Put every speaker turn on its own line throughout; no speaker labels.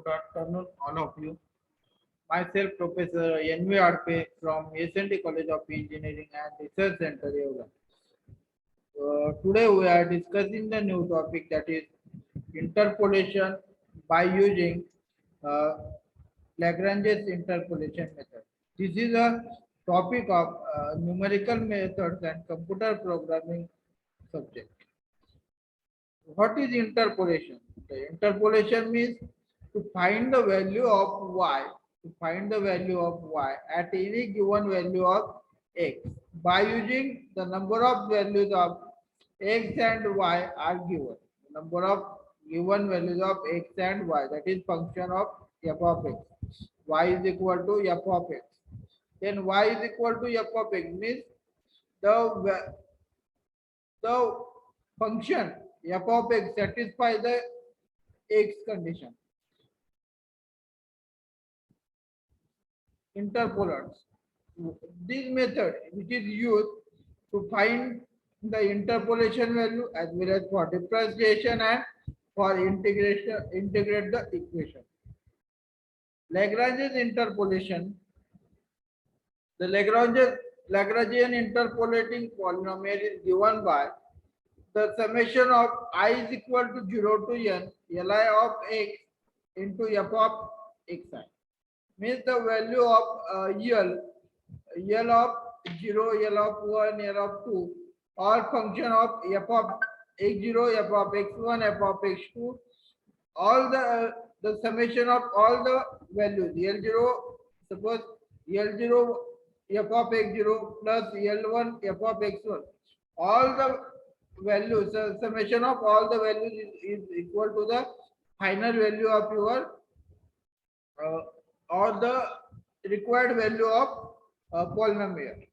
Good afternoon, all of you. Myself, Professor N.V. Hadpe from S&T College of Engineering and Research Center, Yoga. Today we are discussing the new topic, that is interpolation by using uh, Lagrange's interpolation method. This is a topic of numerical methods and computer programming subject. What is interpolation? The interpolation means to find the value of y, at any given value of x by using the number of values of x and y are given. The number of given values of x and y, that is function of f of x. Y is equal to f of x. Then y is equal to f of x means the function f of x satisfy the x condition. Interpolers. This method which is used to find the interpolation value as well as for differentiation and for integrate the equation. Lagrange's interpolation. The Lagrangian interpolating polynomial is given by the summation of I is equal to 0 to n Li of x into f of xi. Means the value of L of 0, L of 1, L of 2, all function of f of x0, f of x1, f of x2, all the summation of all the values L0, suppose L0 f of x0 plus L1 f of x1, all the values, summation of all the values is equal to the final value of your or the required value of polynomial,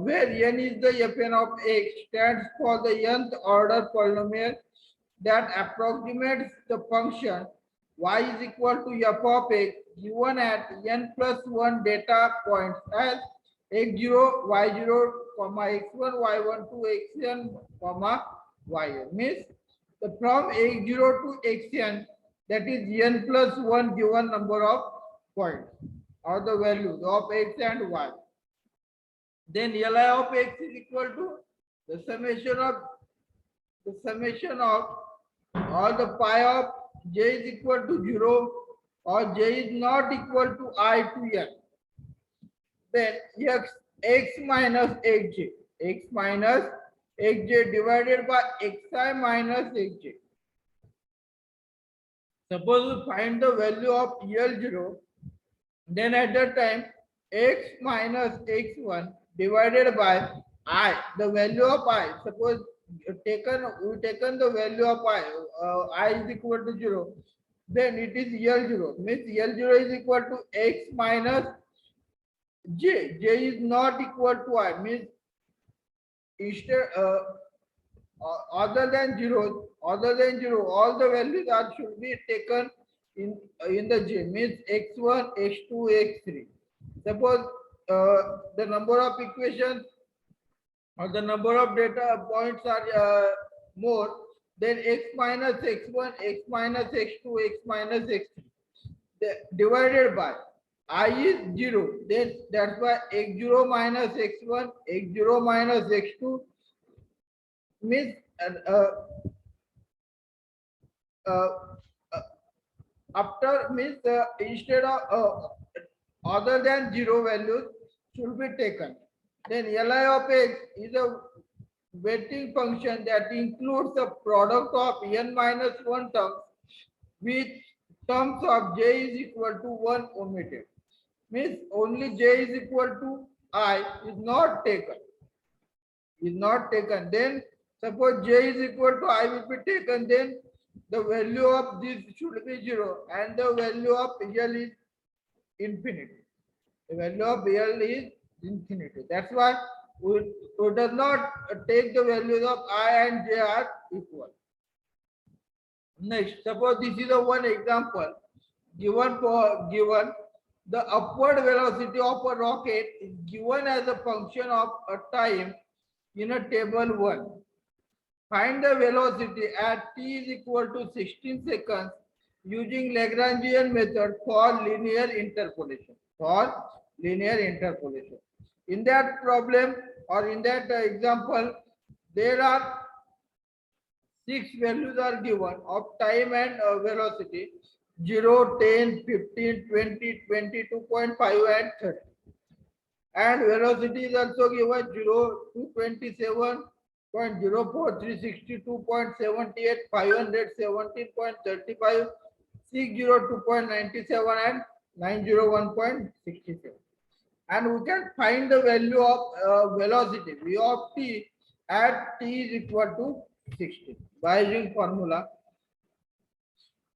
where n is the fn of x stands for the nth order polynomial that approximates the function y is equal to f of x given at n plus 1 data points as x0, y0, x1, y1 to xn, yn. Means from x0 to xn, that is n plus 1 given number of points or the values of x and y. Then Li of x is equal to the summation of all the pi of j is equal to 0 or j is not equal to I to n. Then x minus xj divided by xi minus xj. Suppose we find the value of L0, then at that time x minus x1 divided by I, the value of I. Suppose we taken the value of I is equal to 0, then it is L0. Means L0 is equal to x minus j. J is not equal to I. Means instead other than 0, all the values should be taken in the j. Means x1, x2, x3. Suppose the number of equations or the number of data points are more, then x minus x1, x minus x2, x minus x3 divided by I is 0. Then that's why x0 minus x1, x0 minus x2 means after means instead of other than 0 values should be taken. Then Li of x is a weighting function that includes the product of n minus 1 terms, with terms of j is equal to 1 omitted. Means only j is equal to I is not taken. Then suppose j is equal to I will be taken, then the value of this should be 0 and the value of L is infinity. The value of L is infinity. That's why we does not take the values of I and j are equal. Next, suppose this is a one example given the upward velocity of a rocket is given as a function of a time in a table 1. Find the velocity at t is equal to 16 seconds using Lagrangian method for linear interpolation. For linear interpolation. In that problem or in that example, there are six values are given of time and velocity 0, 10, 15, 20, 22.5 and 30. And velocity is also given 0 to 27.04, 362.78, 517.35, 602.97 and 901.67. And we can find the value of velocity v of t at t is equal to 16 by using formula.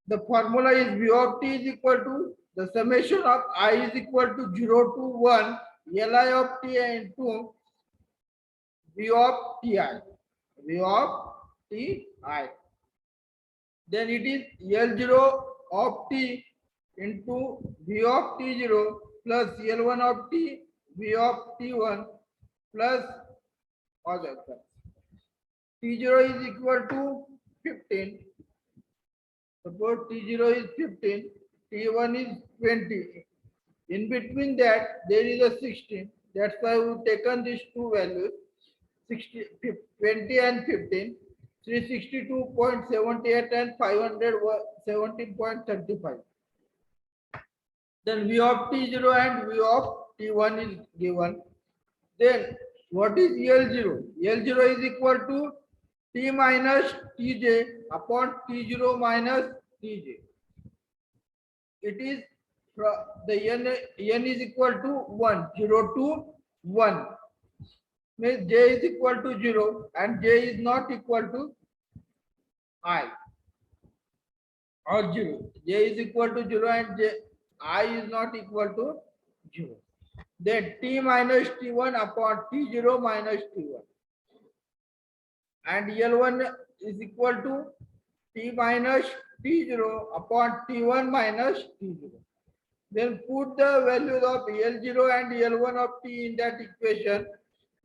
The formula is v of t is equal to the summation of I is equal to 0 to 1 Li of t into v of ti. V of ti. Then it is L0 of t into v of t0 plus L1 of t v of t1 plus other. T0 is equal to 15. Suppose T0 is 15, T1 is 20. In between that, there is a 16. That's why we've taken these two values, 20 and 15, 362.78 and 517.35. Then V of T0 and V of T1 is given. Then what is L0? L0 is equal to T minus Tj upon T0 minus Tj. It is the n is equal to 1, 0 to 1. Means j is equal to 0 and j is not equal to I or 0. J is equal to 0 and I is not equal to 0. Then T minus T1 upon T0 minus T1. And L1 is equal to T minus T0 upon T1 minus T0. Then put the values of L0 and L1 of T in that equation.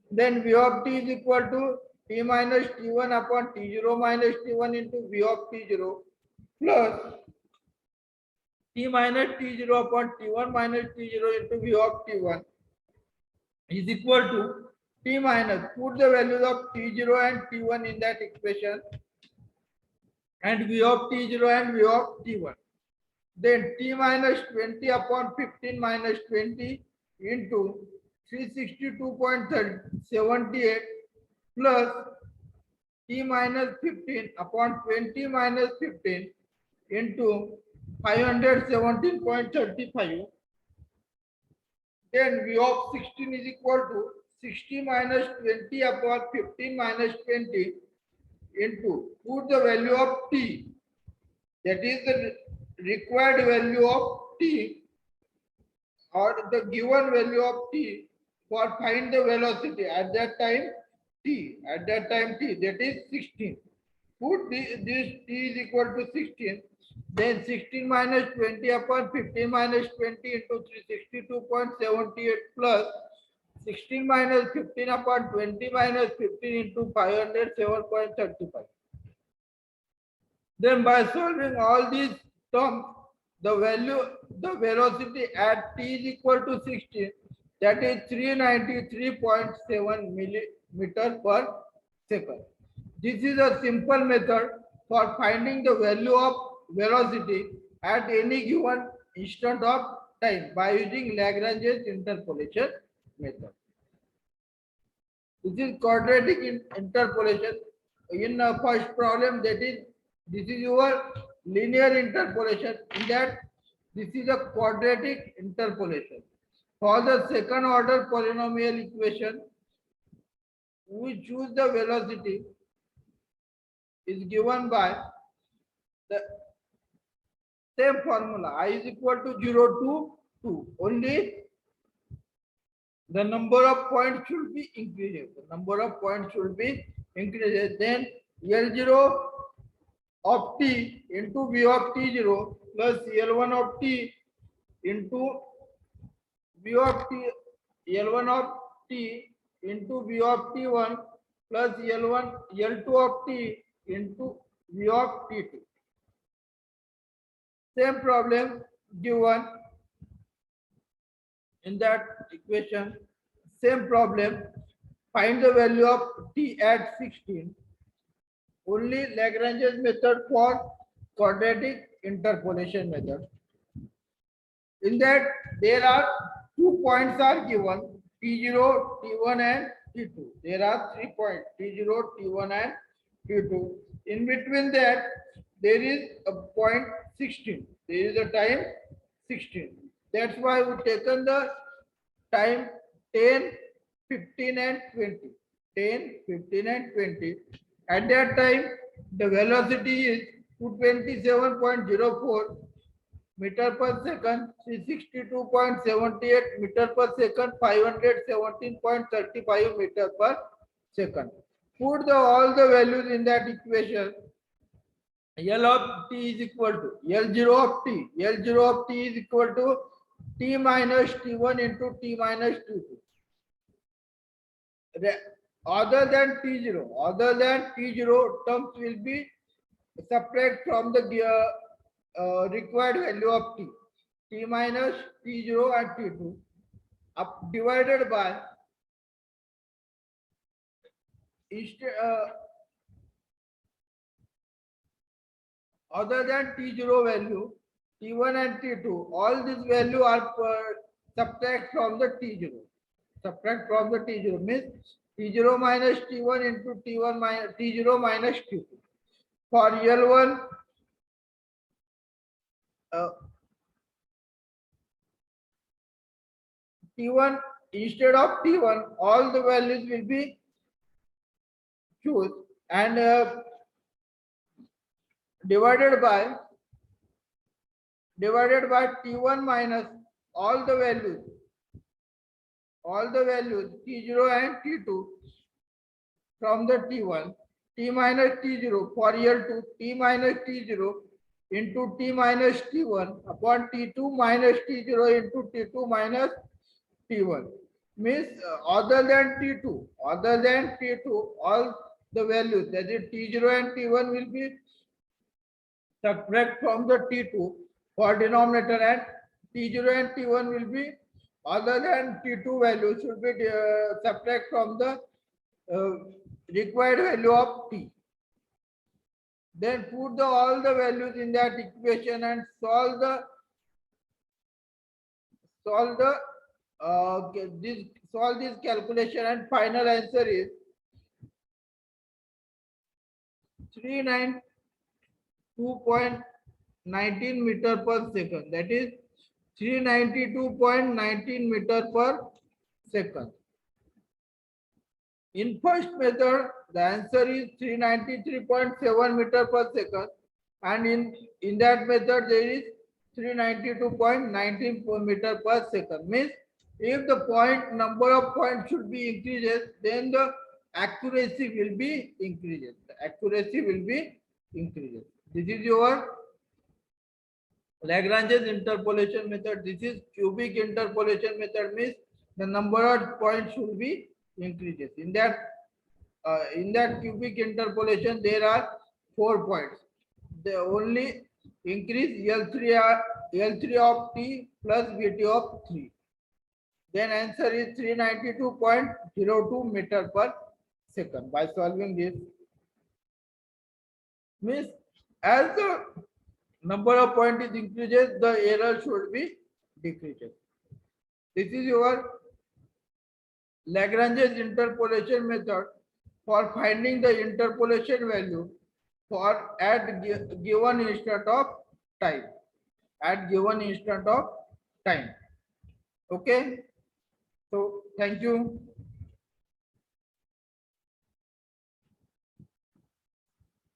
Then V of T is equal to T minus T1 upon T0 minus T1 into V of T0 plus T minus T0 upon T1 minus T0 into V of T1 is equal to T minus, put the values of T0 and T1 in that equation and V of T0 and V of T1. Then T minus 20 upon 15 minus 20 into 362.78 plus T minus 15 upon 20 minus 15 into 517.35. Then V of 16 is equal to 60 minus 20 upon 15 minus 20 into, put the value of T, that is the required value of T or the given value of T for find the velocity at that time T, that is 16. Put this T is equal to 16, then 16 minus 20 upon 15 minus 20 into 362.78 plus 16 minus 15 upon 20 minus 15 into 507.35. Then by solving all these terms, the velocity at t is equal to 16, that is 393.7 millimeter per second. This is a simple method for finding the value of velocity at any given instant of time by using Lagrange's interpolation method. This is quadratic interpolation. In the first problem, that is, this is your linear interpolation. In that, this is a quadratic interpolation. For the second order polynomial equation, we choose the velocity is given by the same formula. I is equal to 0 to 2. Only the number of points should be increased. Then L0 of t into V of T0 plus L1 of t into V of t, L1 of t into V of T1 plus L2 of t into V of T2. Same problem given in that equation. Same problem. Find the value of t at 16. Only Lagrange's method for quadratic interpolation method. In that there are 2 points are given t0, t1 and t2. There are 3 points t0, t1 and t2. In between that there is a point 16. There is a time 16. That's why we taken the time 10, 15 and 20. 10, 15 and 20. At that time the velocity is 227.04 meter per second, 362.78 meter per second, 517.35 meter per second. Put all the values in that equation. L of t is equal to L0 of t. L0 of t is equal to t minus t1 into t minus t2. Other than t0 terms will be subtract from the required value of t minus t0 and t2 divided by other than t0 value, t1 and t2, all these value are subtract from the t0. Subtract from the t0 means t0 minus t1 into t1 minus t0 minus t2. For L1, t1 instead of t1, all the values will be choose and divided by t1 minus all the values t0 and t2 from the t1, t minus t0 for L2, t minus t0 into t minus t1 upon t2 minus t0 into t2 minus t1 means other than t2 all the values, that is t0 and t1 will be subtract from the t2 for denominator, and t0 and t1 will be other than t2 value should be subtract from the required value of t. Then put all the values in that equation and solve this calculation, and final answer is 392.19 meter per second. That is 392.19 meter per second. In first method, the answer is 393.7 meter per second, and in that method there is 392.19 meter per second. Means if the number of points should be increases, then the accuracy will be increases. This is your Lagrange's interpolation method. This is cubic interpolation method, means the number of points should be increases. In that cubic interpolation there are 4 points. They only increase L3 of t plus Vt of 3. Then answer is 392.02 meter per second. By solving this, means as the number of point is increases, the error should be decreases. This is your Lagrange's interpolation method for finding the interpolation value for at given instant of time. Okay. So thank you.